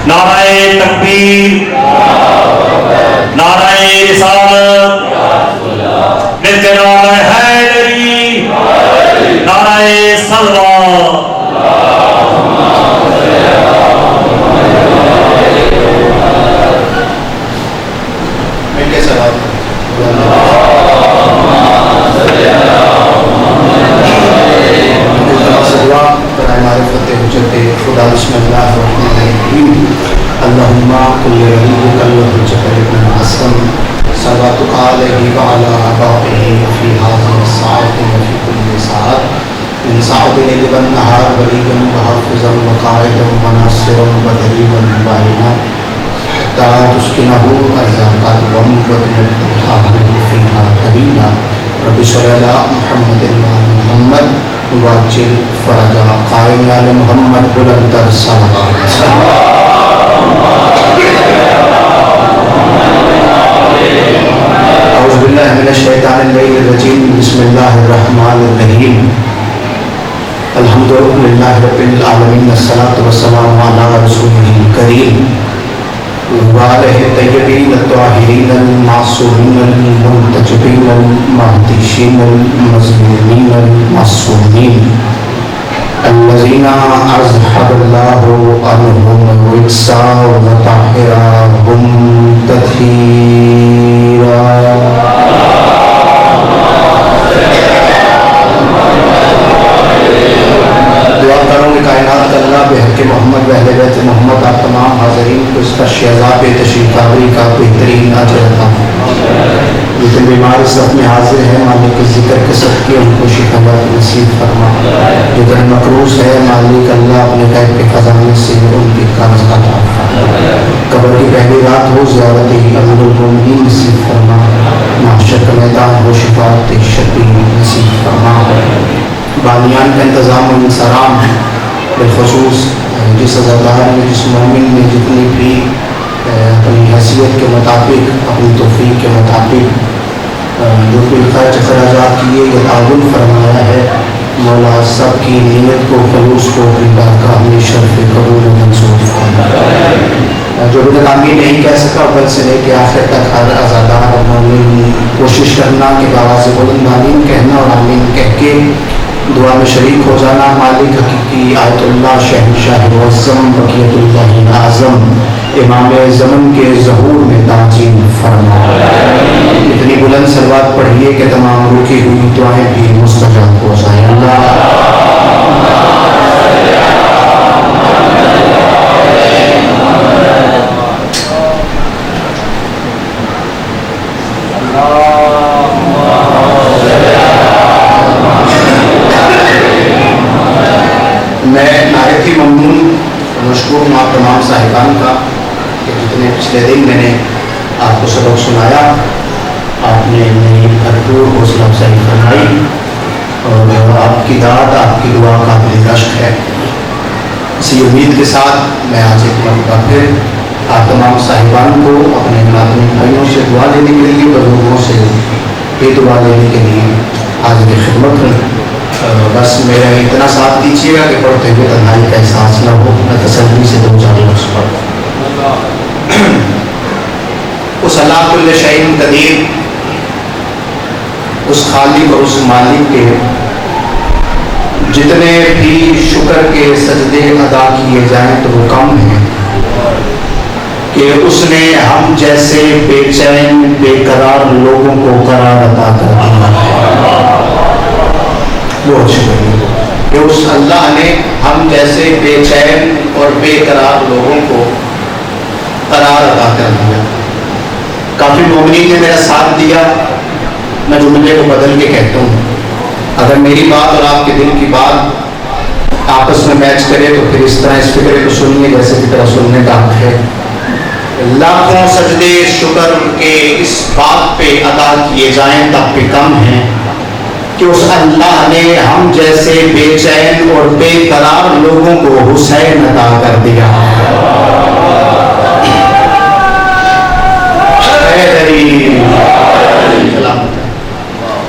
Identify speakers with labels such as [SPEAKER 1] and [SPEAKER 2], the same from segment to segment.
[SPEAKER 1] نعرہ تکبیر، نعرہ رسالت، مل کے نعرہ حیدری، نعرہ صلوات۔
[SPEAKER 2] مل کے صلوات۔ معرفت حجت خدا بسم اللہ الرحمن الرحیم اللہم کل ربیک الحجت ابن الحسن صلواتک علیہ وعلی آبائہ فی هذه الساعة وفی کل ساعة من ساعة الليل والنهار وليا وحافظا وقائدا وناصرا ودليلا ومعينا حتى تسكنه أرزاقا وتمتعه فيها طويلا رب اشرح لي محمد محمد واجل فرجا قائم علی محمد بلندر صلی اللہ علیہ وسلم۔ اعوذ باللہ من الشیطان الرجیم بسم اللہ الرحمن الرحیم الحمد للہ رب العالمین الصلاۃ والسلام علی رسولہ الکریم وآلہ الطیبین الطاہرین المعصومین المنتجبین المہدیین المظلومین المعصومین الذین اذہب اللہ عنہم الرجس وطہرهم تطہیرا۔ دعا کروں کہ کائنات کا اللہ بحق محمد و اہل بیت محمد آپ تمام حاضرین کو اس کا شہزاد تشریف آوری کا بہترین اجر عطا فرما۔ جتنے بیمار اس وقت میں حاضر ہیں مالک کے ذکر کے صدقے ان کو شفا نصیب فرما۔ جتنے مقروض ہے مالک اللہ اپنے غیب کے خزانے سے ان کی قرض عطا فرما۔ قبر کی پہلی رات ہو زیارت امیر المومنین نصیب فرما۔ محشر کا میدان ہو شفاعت شفیع نصیب فرما۔ بانیان کا انتظام و انصرام بالخصوص جس عزادار میں جس مومن نے جتنی بھی اپنی حیثیت کے مطابق اپنی توفیق کے مطابق جو بھی خرچ اخراجات کیے یا تعاون فرمایا ہے مولا سب کی نیت کو خلوص کو اپنی بارگاہ میں شرف قبول و منظور فرمائے۔ جو بھی آمین نہیں کہہ سکا اول سے لے کے آخر تک ہر عزادار اور مومن کوشش کرنا کہ بآواز بلند آمین کہنا اور آمین کہہ کے دعا میں شریک ہو جانا۔ مالک حقیقی آیت اللہ شہنشاہ معظم بقیت اللہ اعظم امام زمن کے ظہور میں تعظیم فرما۔ اتنی بلند صلوات پڑھیے کہ تمام رکی ہوئی دعائیں بھی مستجاب ہو جائیں۔ اللہ میں نہایت ہی ممنون مشکور ہوں آپ تمام صاحبان کا کہ جتنے پچھلے دن میں نے آپ کو سبق سنایا آپ نے میری بھرپور حوصلہ افزائی فرمائی اور آپ کی داد آپ کی دعا قابل رشک ہے۔ اسی امید کے ساتھ میں آج ایک مرتبہ پھر آپ تمام صاحبان کو اپنے ملازم بھائیوں سے دعا لینے کے لیے بزرگوں سے بھی دعا لینے کے لیے حاضر خدمت ہوں۔ بس میرا اتنا ساتھ دیجیے گا کہ پڑھتے ہوئے تنہائی کا احساس نہ ہو، میں تسلی سے دو جانوں اس پر اس اللہ کل شیء قدیر اس خالق اور اس مالک کے جتنے بھی شکر کے سجدے ادا کیے جائیں تو وہ کم ہیں کہ اس نے ہم جیسے بے چین بے قرار لوگوں کو قرار عطا کر دیا ہے۔ بہت شکریہ کہ اس اللہ نے ہم جیسے بے چین اور بے قرار لوگوں کو قرار عطا کر دیا۔ کافی مومنین نے میرا ساتھ دیا، میں جملے کو بدل کے کہتا ہوں اگر میری بات اور آپ کے دل کی بات آپس میں میچ کرے تو پھر اس طرح اس فکرے کو سنیے جیسے کی طرح سننے کا حق ہے۔ لاکھوں سجدے شکر کے اس بات پہ ادا کیے جائیں تب بھی کم ہیں کہ اس اللہ نے ہم جیسے بے چین اور بے قرار لوگوں کو حسین عطا کر دیا۔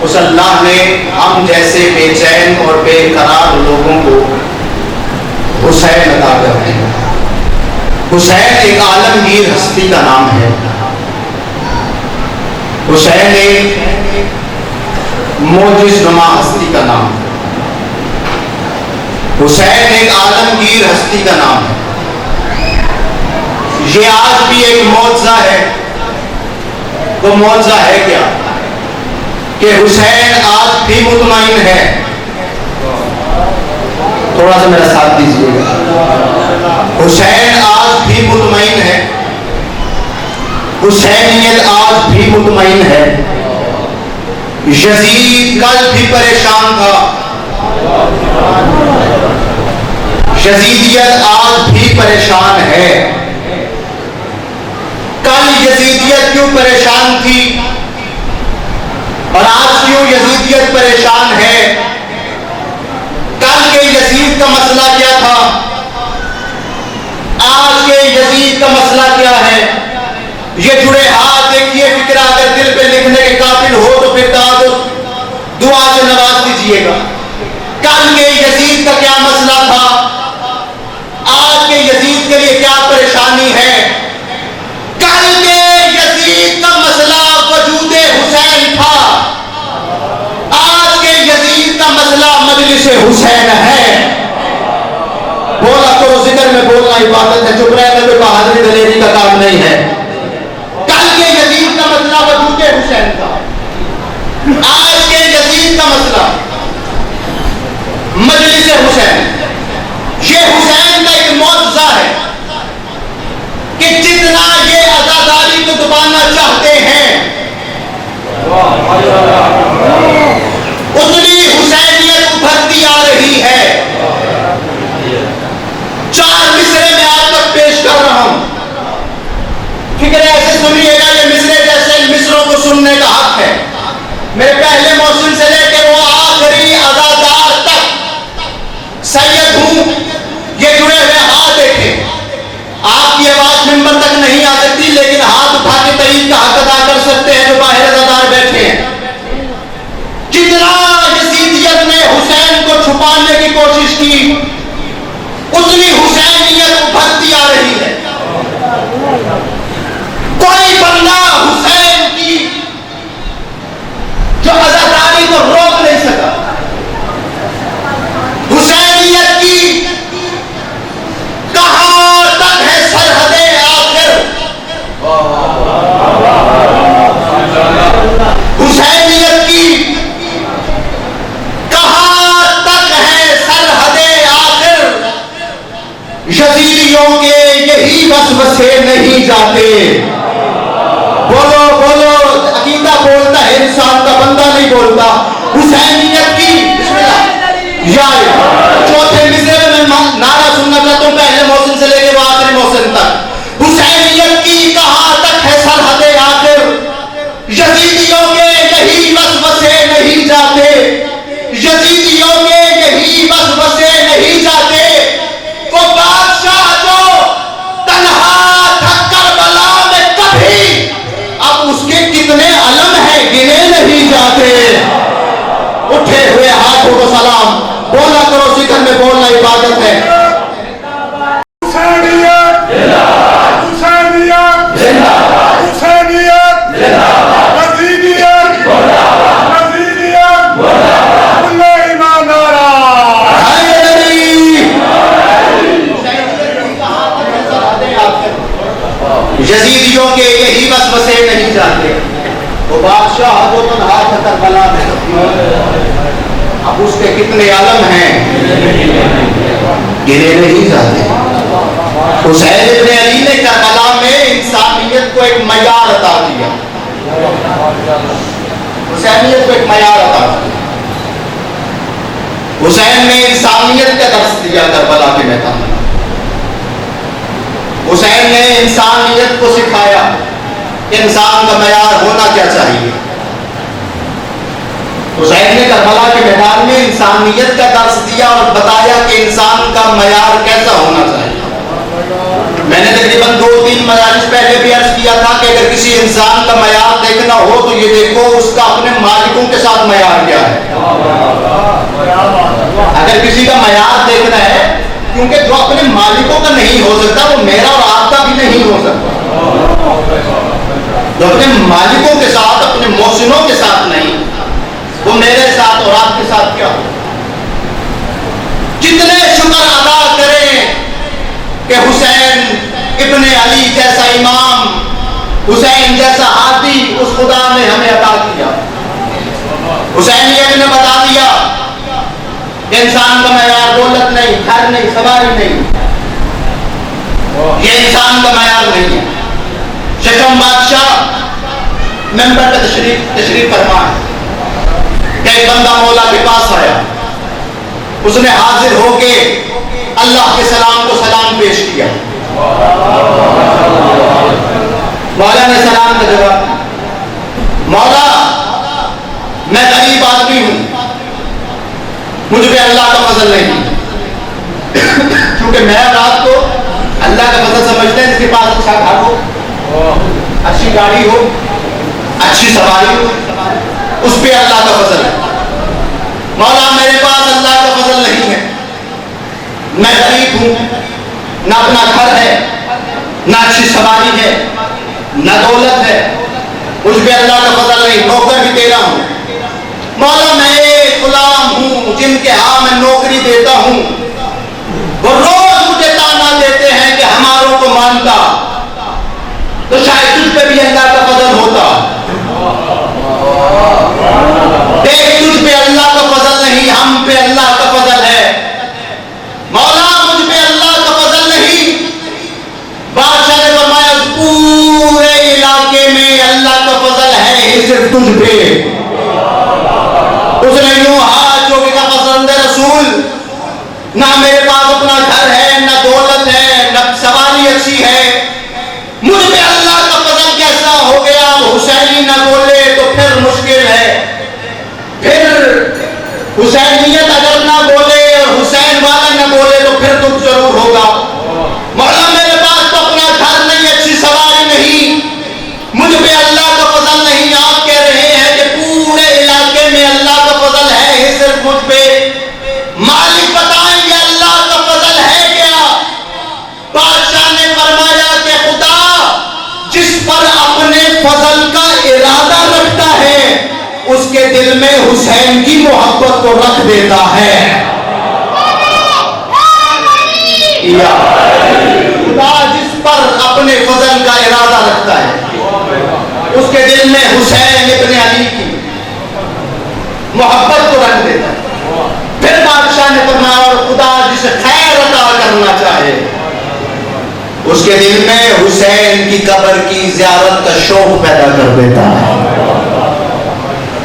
[SPEAKER 2] اس اللہ نے ہم جیسے بے چین اور بے قرار لوگوں کو حسین عطا کر دیا۔ حسین ایک عالمگیر ہستی کا نام ہے. حسین ایک معجز نما ہستی کا نام ہے. حسین ایک عالمگیر ہستی کا نام ہے. یہ آج بھی ایک معجزہ ہے. وہ معجزہ ہے کیا؟ کہ حسین آج بھی مطمئن ہے. تھوڑا سا میرا ساتھ دیجیے گا. حسین آج بھی مطمئن ہے. حسینیت آج بھی مطمئن ہے. یزید کل بھی پریشان تھا. یزیدیت آج بھی پریشان ہے. کل یزیدیت کیوں پریشان تھی اور آج کیوں یزیدیت پریشان ہے؟ کل کے یزید کا مسئلہ کیا تھا؟ آج کے یزید کا مسئلہ کیا ہے؟ یہ جڑے ہاتھ دیکھیے. فکرہ اگر دل پہ لکھنے کے قابل ہو تو پھر دعا سے نواز دیجیے گا. کل کے یزید کا کیا مسئلہ تھا؟ آج کے یزید کے لیے کیا پریشانی ہے؟ کل کے یزید کا مسئلہ وجود حسین تھا. آج کے یزید کا مسئلہ مجلس حسین ہے. بولا کرو. ذکر میں بولنا عبادت ہے. چپ رہنے پہ بہادری دلیری کا کام نہیں ہے. کل کے یزید کا مسئلہ وجود حسین تھا. آج کے یزید کا مسئلہ مجلس حسین. یہ حسین کا ایک معجزہ ہے کہ جتنا یہ عزاداری کو دبانا چاہتے ہیں اتنی حسینیت ابھرتی آ رہی ہے. 4 مصرے میں آپ تک پیش کر رہا ہوں. فکر ایسے سنیے گا. یہ مصرے جیسے مصروں کو سننے کا حق ہے. میرے پہلے موسم سے لے کے وہ آخری عزادار تک سید ہوں. یہ جڑے ہوئے ہاتھ دیکھیں. آپ کی آواز ممبر تک نہیں آ سکتی لیکن ہاتھ اٹھا کے تعین کا حق ادا کر سکتے ہیں جو باہر عزادار بیٹھے ہیں. جتنا یزیدیت نے حسین کو چھپانے کی کوشش کی اتنی حسینیت ابھرتی آ رہی ہے. کوئی بندہ حسین کی جو عزاداری کو روک نہیں سکا. حسینیت کی کہاں تک ہے سرحدیں آخر. حسینیت کی کہاں تک ہے سرحدیں آخر. یزیدیوں کے یہی وسوسے نہیں جاتے. بولو بولو. عقیدہ بولتا ہے انسان کا, بندہ نہیں بولتا. حسینیت کی بسم اللہ یا چوتھے مصرے میں نعرہ سننا چاہتا ہوں پہلے موسم سے لے کے آخری موسم تک. حسینیت کی کہاں تک ہے سرحدیں آخر. یزیدیوں کے یہی وسوسے نہیں جاتے. یزیدیوں کے یہی وسوسے نہیں جاتے. وہ بادشاہ جو تنہا تھا کربلا میں کبھی اب اس کے کتنے علم ہیں گنے نہیں جاتے. اٹھے ہوئے ہاتھوں کو سلام. بولا کرو. ذکر میں بولنا عبادت ہے.
[SPEAKER 3] حسینیت حسینیت حسینیت یزیدیت یزیدیت اللہ ایمان نعرہ.
[SPEAKER 2] یزیدیوں کے یہی وسوسے نہیں جاتے. وہ بادشاہ جو تنہا تھا کربلا میں اب اس کے کتنے عالم ہیں گنے نہیں جاتے. حسین ابن علی نے کربلا میں انسانیت کو ایک معیار عطا کیا. حسینیت کو ایک معیار عطا کیا. حسین نے انسانیت کا درس دیا کربلا کے میدان میں. حسین نے انسانیت کو سکھایا کہ انسان کا معیار ہونا کیا چاہیے. حسین نے کربلا کے میدان میں انسانیت کا درس دیا اور بتایا کہ انسان کا معیار کیسا ہونا چاہیے. میں نے تقریباً 2-3 مجالس پہلے بھی عرض کیا تھا کہ اگر کسی انسان کا معیار دیکھنا ہو تو یہ دیکھو اس کا اپنے مالکوں کے ساتھ معیار کیا ہے. اگر کسی کا معیار دیکھنا ہے کیونکہ جو اپنے مالکوں کا نہیں ہو سکتا وہ میرا اور آپ کا بھی نہیں ہو سکتا. جو اپنے مالکوں کے ساتھ اپنے محسنوں کے ساتھ نہیں وہ میرے ساتھ اور آپ کے ساتھ کیا ہو. کتنے شکر ادا کریں کہ حسین ابن علی جیسا امام، حسین جیسا ہادی اس خدا نے ہمیں عطا کیا. حسینیت نے بتا دیا کہ انسان کا معیار دولت نہیں، گھر نہیں، سواری نہیں، یہ انسان کا معیار نہیں ہے. ششم بادشاہ ممبر پہ تشریف فرما ہے کہ ایک بندہ مولا کے پاس آیا، اس نے حاضر ہو کے اللہ کے سلام کو سلام پیش کیا. مولا نے سلام کا جواب دیا. مولا میں غریب آدمی ہوں، مجھ پہ اللہ کا فضل نہیں، کیونکہ میں رات کو اللہ کا فضل سمجھتے ہیں جس کے پاس اچھا گھر ہو، اچھی گاڑی ہو، اچھی سواری ہو، اس پہ اللہ کا فضل ہے. مولا میرے پاس اللہ کا فضل نہیں ہے، میں غریب ہوں، نہ اپنا گھر ہے، نہ اچھی سواری ہے، نہ دولت ہے، مجھ پہ اللہ کا فضل نہیں، نوکر بھی تیرا ہوں. مولا میں ایک غلام ہوں جن کے ہاں میں نوکری دیتا ہوں، وہ روز مجھے تانا دیتے ہیں کہ ہماروں کو مانتا، تو شاید تجھ پہ بھی اللہ کا فضل ہوتا. دیکھ تجھ پہ اللہ کا فضل نہیں، ہم پہ اللہ کا فضل ہے. مولا مجھ پہ اللہ کا فضل نہیں. بادشاہ نے فرمایا اس پورے علاقے میں اللہ کا فضل ہے ہی صرف تجھ پہ. اس نے یوں ہاتھ جو کہ کہا پسند رسول، نہ میرے پاس اپنا گھر ہے، نہ دولت ہے، نہ سواری اچھی ہے، مجھ پہ اللہ کا فضل کیسا ہو گیا؟ حسینی نہ بولے تو پھر مشکل ہے، پھر حسینیت اگر نہ بولے اور حسین والا نہ بولے تو پھر دکھ ضرور ہوگا. مولا میرے پاس تو اپنا گھر نہیں، اچھی سواری نہیں، مجھ پہ اللہ کا فضل نہیں. آپ کہہ رہے ہیں کہ پورے علاقے میں اللہ کا فضل ہے ہی صرف مجھ پہ. مالک بتائیں گے اللہ کا فضل ہے کیا؟ بادشاہ نے فرمایا کہ خدا جس پر اپنے فضل کا ارادہ رکھتا ہے اس کے دل میں حسین کی محبت کو رکھ دیتا ہے. خدا جس پر اپنے فضل کا ارادہ رکھتا ہے اس کے دل میں حسین ابن علی کی محبت کو رکھ دیتا ہے. پھر بادشاہ نے فرمایا اور خدا جسے خیر عطا کرنا چاہے اس کے دل میں حسین کی قبر کی زیارت کا شوق پیدا کر دیتا ہے.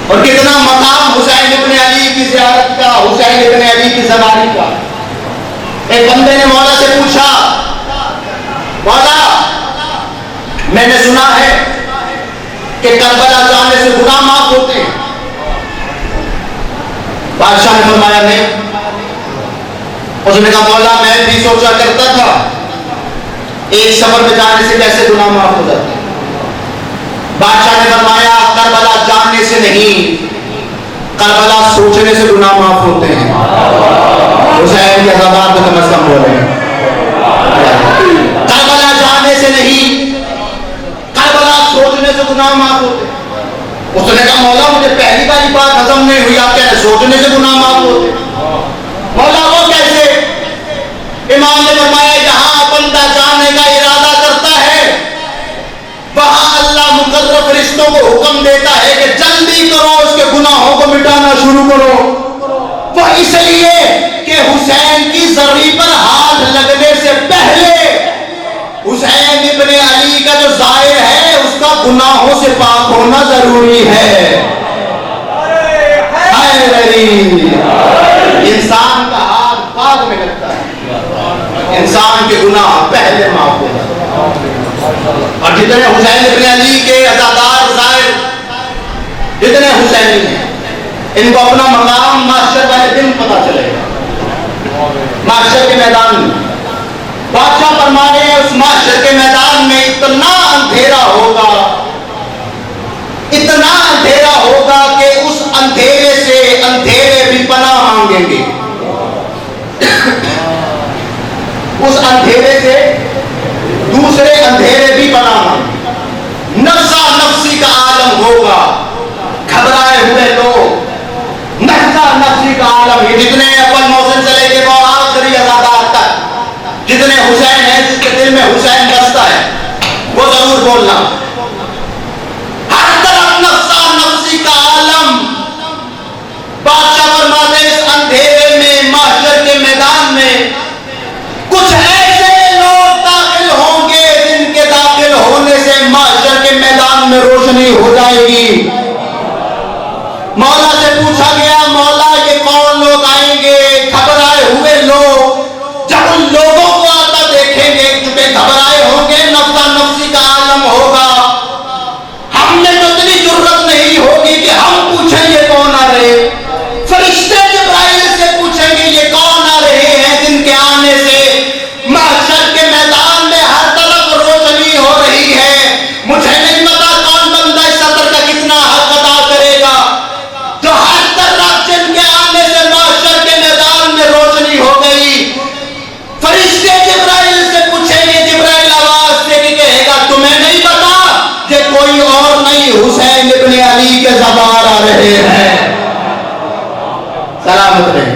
[SPEAKER 2] اور کتنا مقام حسین ابن علی کی زیارت کا، حسین ابن علی کی سواری کا. ایک بندے نے مولا سے پوچھا، مولا میں نے سنا ہے کہ کربلا جانے سے گناہ معاف ہوتے ہیں. بادشاہ نے فرمایا نہیں. اس نے کہا مولا میں بھی سوچا کرتا تھا ایک سفر پہ جانے سے کیسے گناہ معاف ہو جاتے ہیں. بادشاہ نے فرمایا کربلا جانے سے نہیں، کربلا سوچنے سے گناہ معاف ہوتے ہیں. حسین کے عزادار کو کم از کم بولے کربلا جانے سے نہیں، کربلا سوچنے سے گناہ معاف ہوتے ہیں. اس نے کہا مولا مجھے پہلی باری بات ہضم نہیں ہوئی، آپ کہہ رہے سوچنے سے گناہ معاف ہوتے ہیں. مولا وہ کیسے؟ امام نے فرمایا جہاں بندہ جانے کا ارادہ کرتا ہے وہاں اللہ مقرر فرشتوں کو حکم دیتا ہے کہ جلدی کرو اس کے گناہوں کو مٹانا شروع کرو. وہ اس لیے کہ حسین کی زری پر ہاتھ لگنے سے پہلے حسین ابن علی کا جو ظاہر ہے اس کا گناہوں سے پاک ہونا ضروری ہے. انسان کا ہاتھ بعد میں لگتا ہے، انسان کے گناہ پہلے معاف ہوتا ہے. اور جتنے حسین ابن علی کے عزادار ظاہر جتنے حسینی ہیں ان کو اپنا مقام معاشر والے دن پتا چلے گا. معاشر کے میدان میں بادشاہ فرما رہے ہیں اس معاشر کے میدان میں اتنا اندھیرا ہوگا، اتنا اندھیرا ہوگا کہ اس اندھیرے سے اندھیرے بھی پناہ مانگیں گے. میں حسین بستا ہے وہ ضرور بولنا. ہر طرف نفسا نفسی کا عالم. بادشاہ فرماتے ہیں اس اندھیرے میں محشر کے میدان میں کچھ ایسے لوگ داخل ہوں گے جن کے داخل ہونے سے محشر کے میدان میں روشنی ہو جائے گی. مولا سے پوچھا گیا مولا یہ کون لوگ آئیں گے؟ گھبرائے ہوئے لوگ. جب ان لوگوں کو آتا دیکھیں گے چونکہ گھبرائے ہوں گے نفسا نفسی کا عالم ہوگا. ہم نے تو اتنی ضرورت نہیں ہوگی کہ ہم پوچھیں یہ کون آ رہے. فرشتے جبرائیل سے پوچھیں گے یہ کون آ رہے ہیں جن کے آنے سے محشر کے میدان میں ہر طرف روشنی ہو رہی ہے. مجھے نہیں پتا کون بندہ اس سطر کا کتنا حق ادا کرے گا جو ہر طرف جن کے آنے سے محشر کے میدان میں روشنی ہو گئی. فرشتے جبرائیل سے پوچھیں گے جبرائیل آواز سے کہ کہے گا تمہیں نہیں پتا کہ کوئی اور نہیں حسین ابن علی کے زبار آ رہے ہیں. سلامت رہے.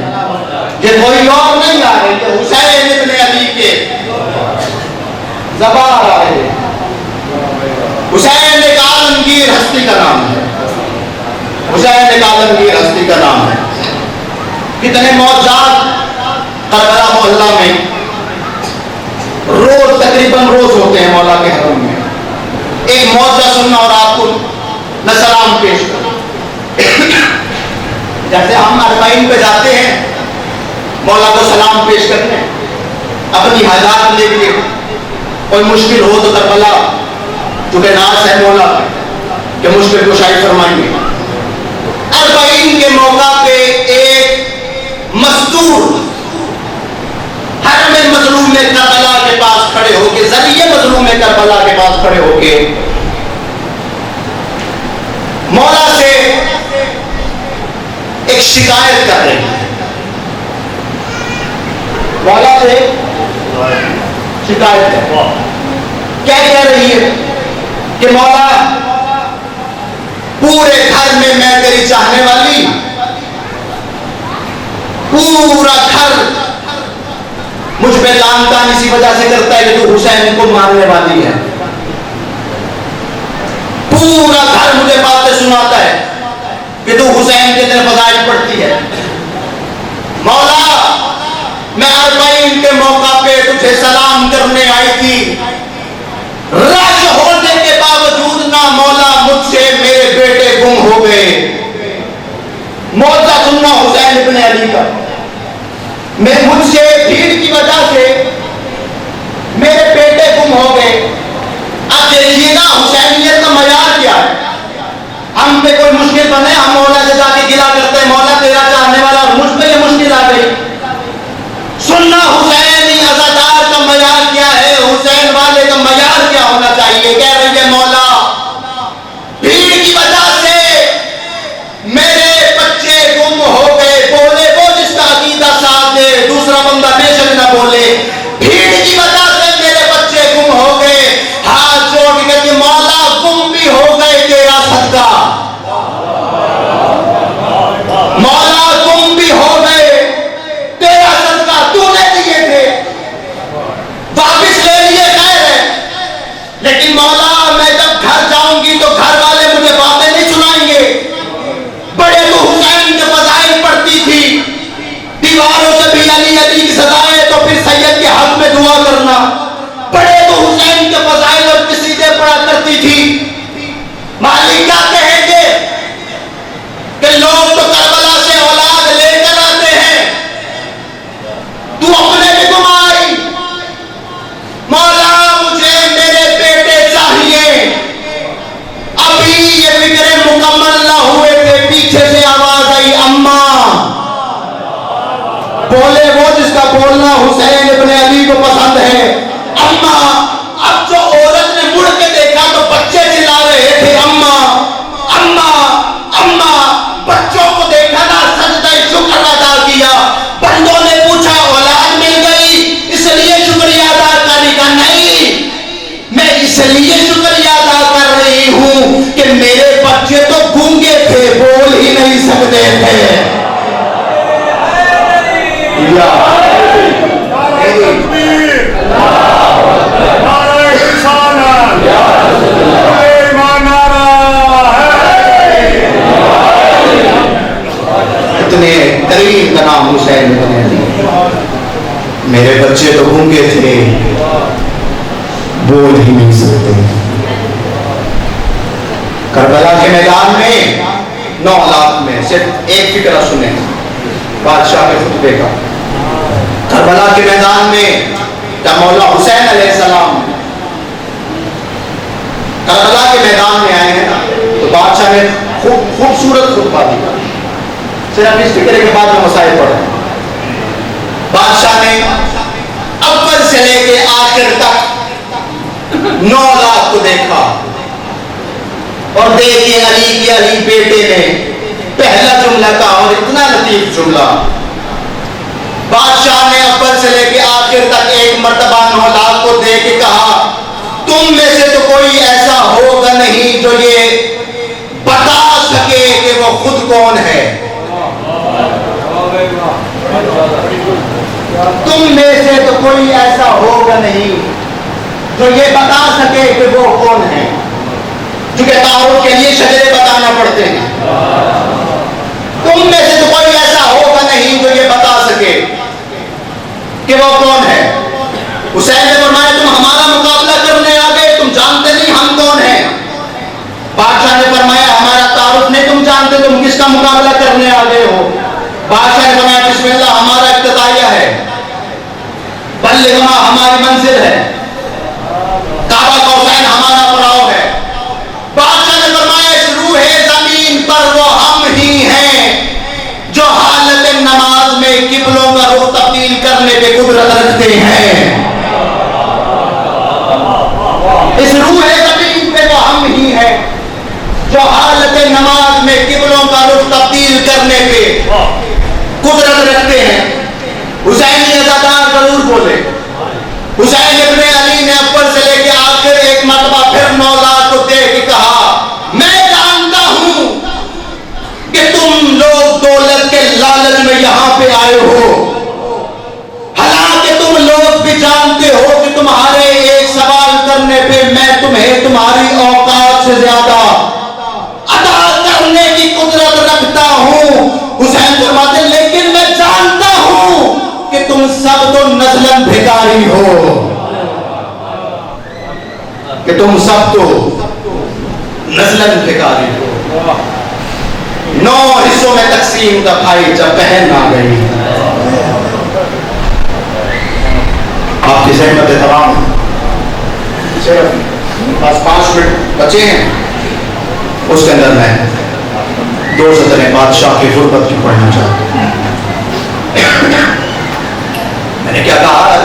[SPEAKER 2] یہ کوئی اور نہیں آ رہے کہ حسین ابن علی کے زبار آ رہے ہیں. حسین ایک عالمگیر ہستی کا نام ہے. حسین ایک عالمگیر ہستی کا نام ہے. کتنے معجزات کربلا محلہ میں روز تقریباً روز ہوتے ہیں مولا کے حرم میں. ایک معجزہ سننا اور آپ کو میں سلام پیش کروں. جیسے ہم اربعین پہ جاتے ہیں مولا کو سلام پیش کرنے اپنی حاجات لے کے کوئی مشکل ہو تو کربلا چونکہ ناز ہے مولا کہ مشکل کشائی فرمائیں گے. اربعین کے موقع پہ ایک مزدور حرم مظلوم کربلا کے پاس کھڑے ہو کے ذریعے مظلوم کربلا کے پاس کھڑے ہو کے مولا سے ایک شکایت کر رہے ہیں. مولا سے شکایت کر کیا کہہ رہی ہے کہ مولا پورے گھر میں تیری چاہنے والی پورا گھر مجھ پہ لان تان اسی وجہ سے کرتا ہے کہ تو حسین کو مارنے والی ہے. پورا گھر مجھے باتیں سناتا ہے کہ تو حسین کے دل فضائل پڑھتی ہے. مولا میں اربعین کے موقع پہ تجھے سلام کرنے آئی تھی. رش ہونے کے باوجود نہ مولا مجھ سے میرے بیٹے گم ہو گئے. معجزہ سننا حسین ابن علی کا. میں مجھ سے بھیڑ کی وجہ سے میرے بیٹے گم ہو گئے. اب دیکھیے نا حسینیت کا معیار کیا ہے. ہم پہ کوئی مشکل بنے ہم مولا سے جا کے گلا کرتے ہیں مولا تیرا چاہنے والا اور مجھ پہ یہ مشکل آ گئی. سننا حسینی عزادار کا معیار کیا ہے. حسین والے کا معیار کیا ہونا چاہیے. کہہ رہی ہے مولا بھیڑ کی وجہ سے میرے بچے گم ہو گئے. بولے وہ جس کا عقیدہ ساتھ دے دوسرا بندہ بے شک نہ بولے. بھیڑ کی وجہ سے میرے بچے گم ہو گئے. ہاتھ جوڑ کے کہ مولا گم بھی ہو گئے تیرا صدقہ. مولا گم بھی ہو گئے تیرا صدقہ تو نے دیے تھے واپس لے لیے خیر ہے. لیکن مولا میں جب گھر جاؤں گی تو گھر والے مجھے باتیں نہیں سنائیں گے. بڑے تو حسین کے فضائل پڑھتی تھی. دیواروں سے بھی علی علی کی صدایں تو پھر سید کے حق میں دعا کرنا. بڑے تو حسین کے فضائل اور قصیدے پڑھا کرتی تھی. مالک کیا کہیں گے کہ لوگ تو کربلا سے اولاد لے کر آتے ہیں تو اپنے بھی گم آئی. مولا مجھے میرے بیٹے چاہیے. ابھی یہ فکریں مکمل نہ ہوئے تھے پیچھے سے آواز آئی اماں. بولے وہ جس کا بولنا حسین ابن علی کو پسند ہے. اماں. اب جو عورت نے مڑ کے دیکھا تو بچے چلا رہے تھے اماں اماں اماں. بچوں کو دیکھا نا سجدہ شکر ادا کیا. بندوں نے پوچھا اولاد مل گئی اس لیے شکریہ ادا کرنے کا نہیں. میں اس لیے شکریہ ادا کر رہی ہوں کہ میرے بچے تو گونگے تھے بول ہی نہیں سکتے تھے. حسین ابن علی، میرے بچے تو گونگے تھے، بول ہی نہیں سکتے۔ کربلا کے میدان میں 9 لاکھ میں صرف ایک فکرہ سنیں بادشاہ کے خطبے کا۔ کربلا کے میدان میں جب مولا حسین علیہ السلام کربلا کے میدان میں آئے ہیں تو بادشاہ نے خوبصورت خطبہ دیا۔ صرف اس فکرے کے بعد میں مسائل پڑھ رہا ہوں۔ بادشاہ نے اول سے لے کے آخر تک 9 لاکھ کو دیکھا اور دیکھیے علی بیٹے نے پہلا جملہ کہا اور اتنا لطیف جملہ۔ بادشاہ نے اول سے لے کے آخر تک ایک مرتبہ 9 لاکھ کو دیکھ کے کہا تم میں سے تو کوئی ایسا ہوگا نہیں جو یہ بتا سکے کہ وہ خود کون ہے۔ تم میں سے تو کوئی ایسا ہوگا نہیں جو یہ بتا سکے کہ وہ کون ہے، کیونکہ تعارف کے لیے شجرے بتانا پڑتے ہیں۔ تم میں سے تو کوئی ایسا ہوگا نہیں جو یہ بتا سکے کہ وہ کون ہے۔ حسین نے فرمایا تم ہمارا مقابلہ کرنے آ گئے، تم جانتے نہیں ہم کون ہیں۔ بادشاہ نے فرمایا ہمارا تعارف نہیں تم جانتے، تم کس کا مقابلہ کرنے آ گئے ہو۔ بادشاہ نے فرمایا بسم اللہ ہمارا ابتدائیہ ہے، بلغنا ہماری منزل ہے، کعبہ قوسین ہمارا پڑاؤ ہے۔ بادشاہ نے فرمایا اس روح زمین پر وہ ہم ہی ہیں جو حالت نماز میں قبلوں کا رخ تبدیل کرنے پہ قدرت رکھتے ہیں۔ اس روح زمین پہ وہ ہم ہی ہیں جو حالت نماز میں قبلوں کا رخ تبدیل کرنے پہ قدرت رکھتے ہیں۔ حسینی ازادار ضرور بولے۔ حسین ابن علی نے اول سے لے کے آخر ایک مرتبہ پھر 9 لاکھ کو دیکھ کے کہا میں جانتا ہوں کہ تم لوگ دولت کے لالچ میں یہاں پہ آئے ہو، حالانکہ تم لوگ بھی جانتے ہو کہ تمہارے ایک سوال کرنے پہ میں تمہیں تمہاری اوقات سے زیادہ عطا کرنے کی قدرت رکھتا ہوں۔ حسین فرماتے لیکن میں جانتا ہوں کہ تم سب تو نزلاً بھکاری ہو، کہ تم سب تو نزلاً بھکاری ہو۔ 9 حصوں میں تقسیم کا بھائی جب بہن آ گئی۔ آپ کی زحمت تمام صرف بس 5 منٹ بچے ہیں، اس کے اندر میں 2 سطریں بادشاہ کی غربت کی پڑھنا چاہتا ہوں۔ میں نے کیا کہا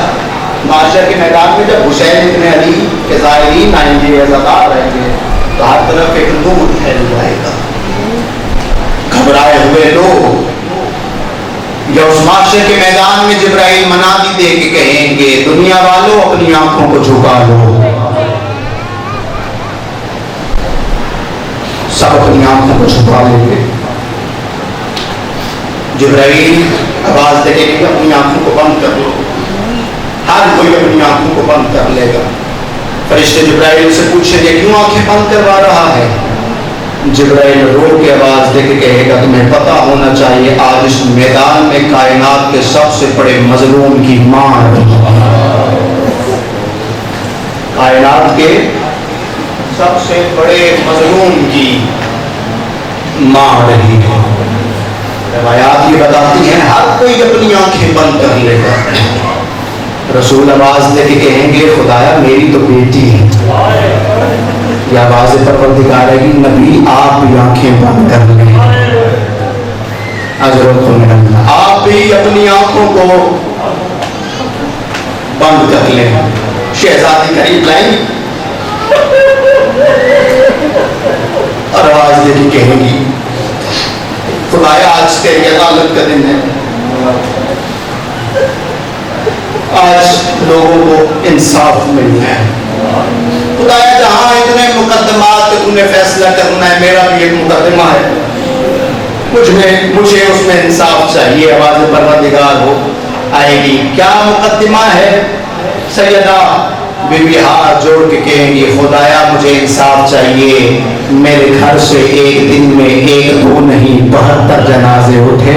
[SPEAKER 2] معاشر کے میدان میں جب حسین ابن علی کے ظاہرین آئیں گے، عزادار رہیں گے تو ہر طرف ایک نور پھیل جائے گا۔ گھبرائے ہوئے لوگ یا اس معاشر کے میدان میں جبرائیل منادی دے کے کہیں گے دنیا والوں اپنی آنکھوں کو جھکا لو، سب اپنی آنکھوں کو چھپا لیں گے۔ جبرائیل آواز دے کے اپنی آنکھوں کو بند کر لو، ہر کوئی اپنی آنکھوں کو بند کر لے گا۔ فرشتے جبرائیل سے پوچھیں گے کیوں آنکھیں بند کروا رہا ہے؟ جبرائیل رو کے آواز دے کے کہے گا تمہیں پتا ہونا چاہیے آج اس میدان میں کائنات کے سب سے بڑے مظلوم کی ماں رہی ہے، کائنات کے سب سے بڑے مظلوم کی ماں رہی ہے۔ روایات یہ بتاتی ہیں ہر کوئی اپنی آنکھیں بند کر لے گا۔ رسول آواز دے کے کہیں گے خدایا میری تو بیٹی ہے، یہ آواز پروردگار ہے کہ نبی آپ بھی آنکھیں بند کر لیں، آپ بھی اپنی آنکھوں کو بند کر لیں۔ شہزادی قریب لائیں اور آواز دے کے کہیں گی خدایا آج تیری عدالت کا دن ہے، آج لوگوں کو انصاف ملنا ہے۔ خدایا جہاں اتنے مقدمات کہ تم نے فیصلہ کرنا ہے، میرا بھی ایک مقدمہ ہے، مجھے اس میں انصاف چاہیے۔ آواز پروردگار ہو آئے گی، کیا مقدمہ ہے؟ سیدہ بی بی ہاتھ جوڑ کے کہیں گی خدایا مجھے انصاف چاہیے، میرے گھر سے ایک دن میں 1 2 نہیں 72 جنازے اٹھے،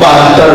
[SPEAKER 2] 72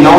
[SPEAKER 2] 9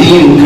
[SPEAKER 2] 3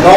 [SPEAKER 2] 9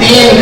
[SPEAKER 2] 3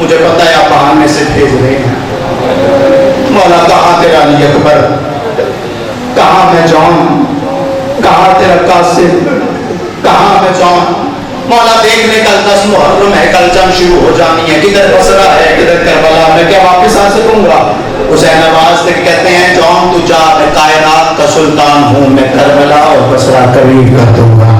[SPEAKER 2] مجھے پتہ ہے آپ بہانے سے بھیج رہے ہیں۔ مولا کہاں تیرا علی اکبر، کہاں میں جان، کہاں تیرا قاسم، کہاں میں جان؟ مولا دیکھنے کل 10 محرم ہے، کل جنگ شروع ہو جانی ہے، کدھر بصرہ ہے کدھر کربلا، میں کیا واپس آ سکوں گا؟ حسین عباس تک کہتے ہیں جان تو جا، میں کائنات کا سلطان ہوں، میں کربلا اور بصرہ قریب کر دوں گا۔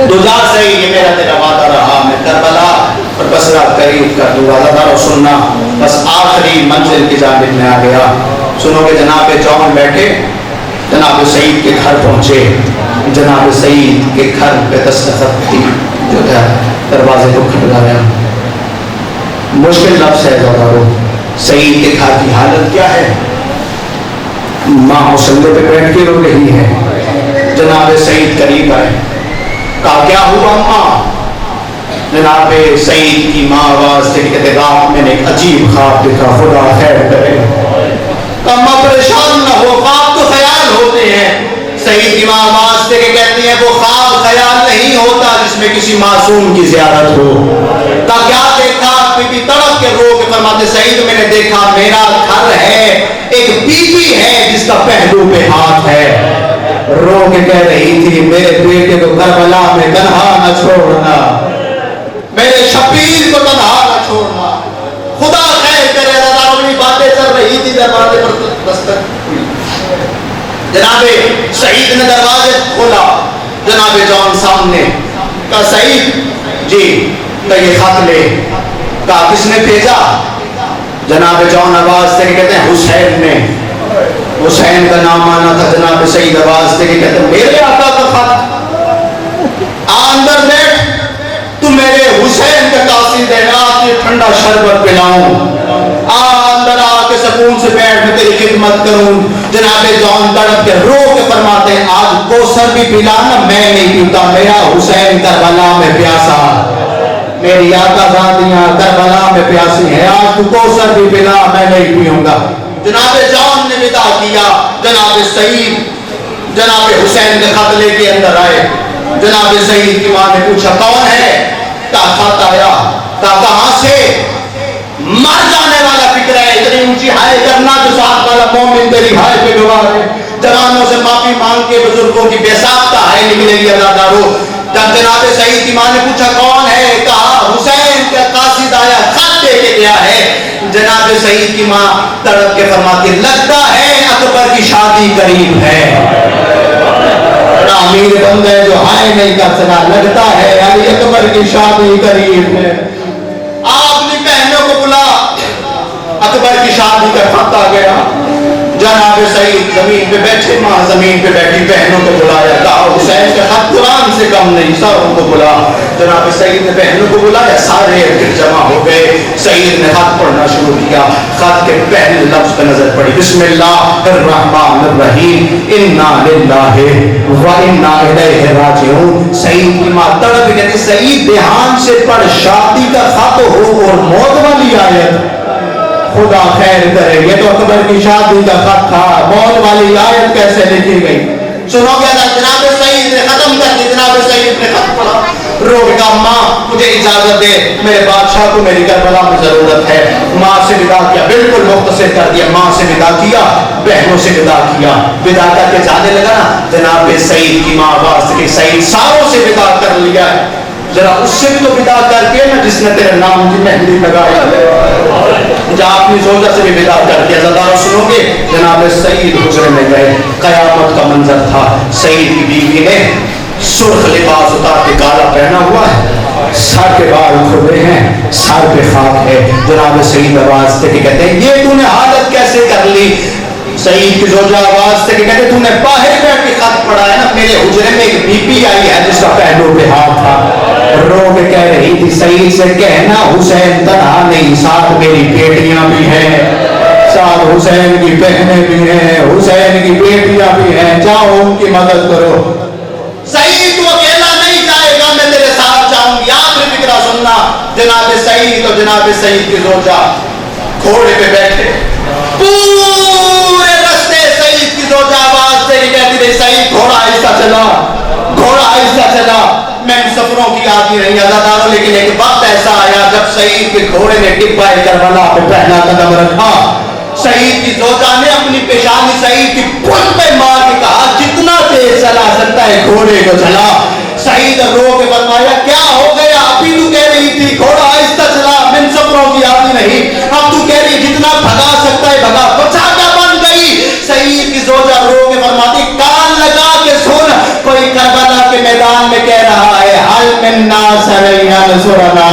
[SPEAKER 2] تو جا صحیح، یہ میرا تیرا وعدہ رہا، میں کربلا اور بصرہ قریب کر دوں گا۔ ذرا سننا، بس آخری منزل کی جانب میں آ گیا۔ سنو کہ جناب جان بیٹھے، جناب سعید کے گھر پہنچے، جناب سعید کے گھر پہ دستخط کی جو تھا دروازے کو کھٹکایا۔ مشکل لفظ ہے ذرا، سعید کے گھر کی حالت کیا ہے؟ ماں مسلے پہ بیٹھ کے رو رہی ہے۔ جناب سعید قریب آئے، کہا کیا ہوا ماں؟ جناب سعید کی ماں آواز سے کہتے رات میں نے ایک عجیب خواب دیکھا، خدا خیر کرے۔ کہا پریشان نہ ہو، خواب تو خیال ہوتے ہیں۔ سعید کی ماں آواز سے کہتی ہیں وہ خواب خیال نہیں ہوتا جس میں کسی معصوم کی زیارت ہو۔ کہا کیا دیکھا؟ بی بی تڑپ کے رو کے فرماتے سعید میں نے دیکھا میرا گھر ہے، ایک بی بی ہے جس کا پہلو پہ ہاتھ ہے، رو کے کہہ رہی تھی میرے بیٹے کو کربلا میں تنہا نہ چھوڑنا، میرے شبیر کو تنہا نہ چھوڑنا، خدا خیر کرے۔ اپنی باتیں چل رہی تھی، دروازے پر دستک ہوئی۔ جناب سعید نے دروازے کھولا، جناب جان سامنے۔ کہا سعید جی، کہا یہ خط لے۔ کہا کس نے بھیجا؟ جناب جان آواز سے کہتے ہیں حسین نے۔ حسین کا نام آنا تھا۔ جناب سعید آواز سے کہتے ہیں میرے آقا کا خط، اندر بیٹھ، تو میرے حسین کا قاصد ہے، رات میں ٹھنڈا شربت پلاؤں، اندر آ کے سکون سے بیٹھ میں تیری خدمت کروں۔ جناب جان تڑپ کے رو کے فرماتے ہیں آج کوثر بھی پلانا میں نہیں پیتا، میرا حسین کربلا میں پیاسا، میری آقا زادیاں کربلا میں پیاسی ہے، آج تو کوثر بھی پلا میں نہیں پیوں گا۔ جناب جان نے ودا کیا۔ جناب سعید جناب حسین کے خط لے کے اندر آئے۔ جناب سعید کی ماں نے پوچھا کون ہے؟ کہا خط آیا۔ کہا کہاں سے؟ مر جانے والا فکر ہے، اتنی اونچی ہائے کرنا جو ساتھ والا مومن تیری ہائے پہ گواہ ہے، جوانوں سے معافی مانگ کے بزرگوں کی بے ساختہ ہائے نکلے گی ادادارو۔ جب جناب سعید کی ماں نے پوچھا کون ہے؟ کہا حسین کا قاصد آیا، خط دے کے گیا ہے۔ جناب سعید کی ماں تڑپ کے فرماتی لگتا ہے اکبر کی شادی قریب ہے، امیر بندے جو ہائے نہیں کر سکا، لگتا ہے علی اکبر کی شادی قریب ہے۔ آپ نے بہنوں کو بلا، اکبر کی شادی کا خط آ گیا۔ جناب سعید زمین پہ بیٹھے، ماں زمین پہ بیٹھی، بہنوں کو بلایا، کہا حسین کا خط قرآن سے کم نہیں، سب کو بلا۔ جناب سعید نے بہنوں کو بلایا، سارے پھر جمع ہو گئے۔ سعید نے خط پڑھنا شروع کیا۔ خط کے پہلے لفظ پہ نظر پڑی، بسم اللہ الرحمن الرحیم، انا للہ و انا الیہ راجعون۔ سعید کی ماں تڑپ کہتی سعید دھیان سے پڑھ، شادی کا خط ہو اور موت والی آیت، خدا خیر کرے، یہ تو اکبر کی شادی کا خط تھا، موت والی آیت کیسے لکھی گئی؟ سنو گیا تھا جناب سعید نے ختم کر دی۔ جناب سعید نے خط پڑھا، رو کا ماں مجھے اجازت دے، میرے بادشاہ کو میری کربلا میں ضرورت ہے۔ ماں سے ودا کیا، بالکل مختصر کر دیا، ماں سے ودا کیا، بہنوں سے ودا کیا۔ ودا کر کے جانے لگا نا، جناب سعید کی ماں آواز سے سعید ساروں سے ودا کر لیا ہے، ذرا اس سے بھی تو ودا کر کے نا جس نے تیرے نام کی مہندی لگائی، جا اپنی زوجہ سے بھی ودا کر کے زدارو سنو گے۔ جناب سعید حجرے میں گئے، قیامت کا منظر تھا۔ سعید کی بیوی نے سرخ لباس اتار کے کالا پہنا ہوا ہے، سر کے بال کھلے ہیں، سر پہ خاک ہے۔ جناب سعید آواز سے کہتے ہیں یہ تو نے حالت کیسے کر لی؟ سعید کی زوجہ آواز سے کہتے تو نے باہر بیٹھ کے خط پڑھا ہے نا، میرے حجرے میں ایک بی بی آئی ہے جس کا پہلو پہ ہاتھ تھا، رو کے کہہ رہی تھی سعید سے کہنا حسین تنہا نہیں، ساتھ میری بیٹیاں بھی ہیں، ساتھ حسین کی بہنیں بھی ہیں، حسین کی بیٹیاں بھی ہیں، جاؤ ان کی مدد کرو۔ سعید تو اکیلا نہیں جائے گا، میں تیرے ساتھ جاؤں گی۔ آخری فکرہ سننا، جناب سعید اور جناب سعید کی زوجہ گھوڑے پہ بیٹھے، پورے رستے سعید کی زوجہ آواز سے کہتی رہی سعید گھوڑا آہستہ چلا، گھوڑا آہستہ چلا، میں سفر سفروں کی آتی رہی عزاداروں، لیکن ایک وقت ایسا آیا جب سعید کے گھوڑے نے ٹپہ کربلا پہ پہلا قدم رکھا، سعید کی زوجہ نے اپنی پیشانی سعید کی پل پہ مار کے کہا جتنا تیز چلا سکتا ہے گھوڑے کو چلا۔ سعید رو کے فرمایا کیا ہو گیا؟ ابھی تو کہہ رہی تھی گھوڑا آہستہ چلا، من سفروں کی آتی نہیں، اب تو کہہ رہی جتنا بھگا سکتا ہے بھگا، بچا کیا بن گئی؟ سعید کی زوجہ رو کے فرماتی کان لگا کے سن، کوئی کربلا کے میدان میں کہہ رہا ہے حل من ناصر ینصرنا،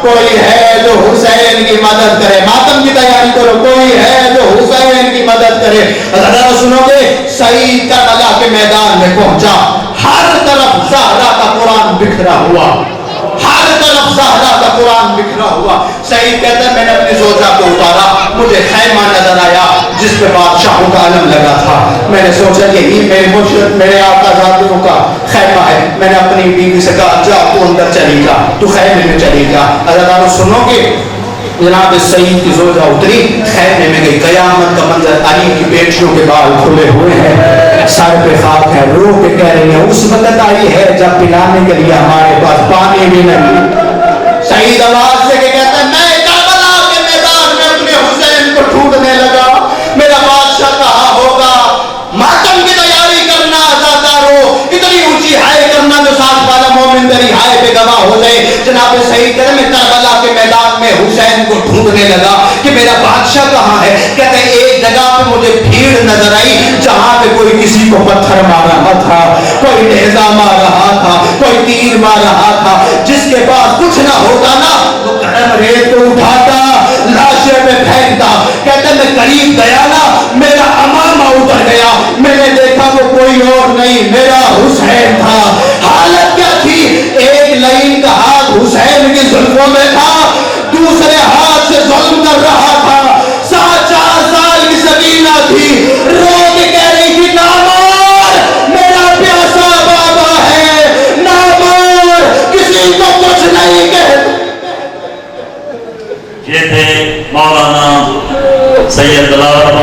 [SPEAKER 2] کوئی ہے جو حسین کی مدد کرے، ماتم کی تیاری کرو، کوئی ہے جو حسین کی مدد کرے۔ ذرا سنو گے، سعید کربلا کے میدان میں پہنچا، ہر طرف زہرا کا قرآن بکھرا ہوا، ہر طرف زہرا کا قرآن بکھرا ہوا۔ سعید کہتا ہے میں نے اپنی زوجہ کو اتارا، مجھے خیمہ نظر آیا جس پہ بادشاہوں کا علم لگا تھا، میں نے سوچا یہی میرے مرشد میرے آقا زادوں کا خیمہ ہے۔ میں نے اپنی بیوی سے کہا جا تو اندر چلی جا، تو خیمے میں چلی جا۔ عزیزانو سنو گے، جناب سعید کی زوجہ اتری، خیمے میں گئی، قیامت کا منظر، علی کی بیٹیوں کے بال کھلے ہوئے ہیں، سر پہ خاک ہے، رو کے کہہ رہی ہیں اس وقت آئی ہے جب پلانے کے لیے ہمارے پاس پانی بھی نہیں۔ سعید آواز سے کہتا ہے میں کربلا کے میدان میں اپنے حسین کو ڈھونڈنے لگا، میرا بادشاہ کہاں ہوگا؟ ماتم کی تیاری کرنا عزادارو، اتنی اونچی ہائے کرنا جو ساتھ والا مومن تیری ہائے پہ گواہ ہو جائے۔ جناب سعید کہتے ہیں میں کربلا کے میدان میں حسین کو ڈھونڈنے لگا کہ میرا بادشاہ کہاں ہے۔ کہتے ہیں ایک جگہ پہ مجھے بھیڑ نظر آئی جہاں پہ کوئی کسی کو پتھر مار رہا تھا، کوئی نیزہ مار رہا تھا، کوئی تیر مار رہا تھا، جس کے پاس کچھ نہ ہوتا نا وہ گرم ریت کو اٹھاتا لاشے پہ پھینکتا۔ کہتے ہیں میں قریب گیا نا، میرا امامہ اتر گیا، میں نے دیکھا وہ کوئی اور نہیں میرا حسین تھا۔ حالت کیا تھی؟ ایک لائن کا ہاتھ حسین کی زلفوں میں تھا، دوسرے ہاتھ سے ظلم کر رہا تھا، 4 سال کی سکینہ تھی، رو کے کہہ رہی تھی نہ مار، میرا پیاسا بابا ہے، نہ مار، کسی کو کچھ نہیں کہتا۔
[SPEAKER 1] یہ تھے مولانا سید دلال